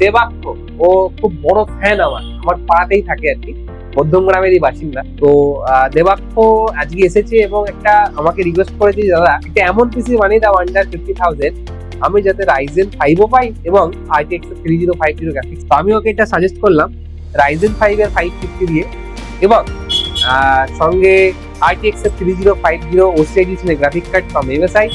দেবাক্ষ, ও খুব বড় ফ্যান আমার পাড়াতেই থাকে আর কি, মধ্যমগ্রামেরই বাসিন্দা। তো দেবাক্ষ আজকে এসেছে এবং একটা আমাকে রিকোয়েস্ট করেছে, দাদা একটা এমন পিসি বানিয়ে দাও আন্ডার 50,000 আমি যাতে রাইজেন 5ও পাই এবং RTX 3050 গ্রাফিক্স। তো আমি ওকে এটা সাজেস্ট করলাম রাইজেন 5 এর 550 দিয়ে এবং সঙ্গে RTX 3050 OCI দিয়েছিলেন গ্রাফিক কার্ড ফ্রম MSI।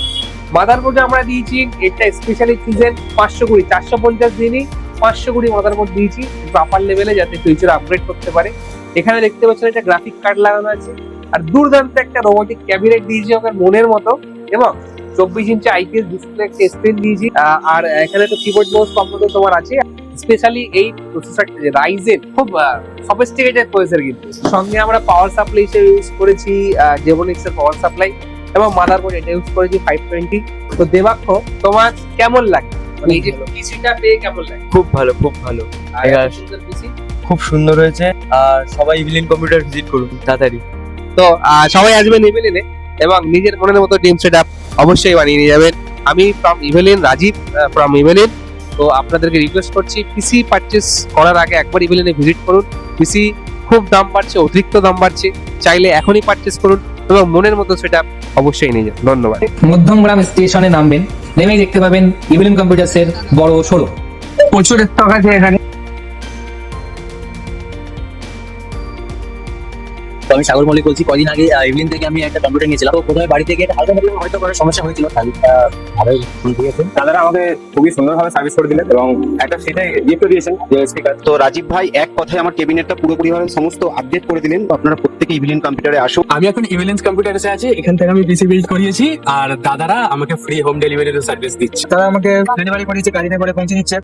মাদারবোর্ডে আমরা দিয়েছি এটা স্পেশালি সিজন 520, 450 দিনই 520 মাদারবোর্ড দিয়েছি আপার লেভেলে, যাতে ফিউচার আপগ্রেড করতে পারে। এখানে দেখতে পাচ্ছেন একটা গ্রাফিক কার্ড লাগানো আছে আর দুর্দান্ত একটা রোবোটিক ক্যাবিনেট দিয়েছি ওকে মনের মতো, এবং 24 ইঞ্চি IPS ডিসপ্লে একটা স্ক্রিন দিয়েছি। আর এখানে তো কিবোর্ড মাউস কম্পিউটার তোমার আছে। স্পেশালি এই প্রসেসরটা যে রাইজেন খুব সফিস্টিকেটেড প্রসেসর, কিন্তু সঙ্গে আমরা পাওয়ার সাপ্লাই হিসেবে ইউজ করেছি জেবনিক্স এর পাওয়ার সাপ্লাই এবং মাদারবোর্ড এটা ইউজ করেছি 520। তো দেবাক্ষ তোমার কেমন লাগে, মানে এই যে পিসিটা পেয়ে কেমন লাগে? খুব ভালো, খুব ভালো, আর এবার এত সুন্দর পিসি। খুব সুন্দর হয়েছে। আর সবাই ইভিলিন কম্পিউটার ভিজিট করুন তাড়াতাড়ি। তো সবাই আসবেন ইভেলিনে এবং নিজের মনের মতো টিম সেট আপ অবশ্যই বানিয়ে নিয়ে যাবেন। আমি from Evelyn, Rajiv from Evelyn. তো আপনাদেরকে রিকোয়েস্ট করছি পিসি পারচেস করার আগে একবার ইভেলিনে ভিজিট করুন। পিসি খুব দাম বাড়ছে, অতিরিক্ত দাম বাড়ছে, চাইলে এখনই পারচেস করুন এবং মনের মতো সেট আপ অবশ্যই নিয়ে যান। ধন্যবাদ। মধ্যমগ্রাম স্টেশনে নামবেন, নেমেই দেখতে পাবেন ইভিলিন কম্পিউটার্স এর বড় শোরুম। প্রচুর স্টক আছে এখানে। তো আমি সাগর মল্লিক বলছি। কদিন আগে ইভিলিন থেকে আমি একটা কম্পিউটার নিয়েছিলাম। তো প্রথমে বাড়ি থেকে হালকা পাতলা হয়তো কোনো সমস্যা হয়েছিল, ভালোই দিয়েছে। দাদারা আমাকে খুবই সুন্দরভাবে সার্ভিস করে দিলেন এবং একটা সেটাই গিফট দিয়েছেন যে স্পিকার। তো রাজীব ভাই এক কথায় আমার কেবিনেটটা পুরোপুরি ভাবে সমস্ত আপডেট করে দিলেন। তো আপনারা প্রত্যেকে ইভিলিন কম্পিউটারে আসুন। আমি এখন ইভিলেন্স কম্পিউটার্সে আছি, এখান থেকে আমি পিসি বিল্ড করিয়েছি আর দাদারা আমাকে ফ্রি হোম ডেলিভারির সার্ভিস দিচ্ছে। তারা আমাকে ডেলিভারি করিয়েছে, গাড়িতে করে পৌঁছে দিচ্ছে।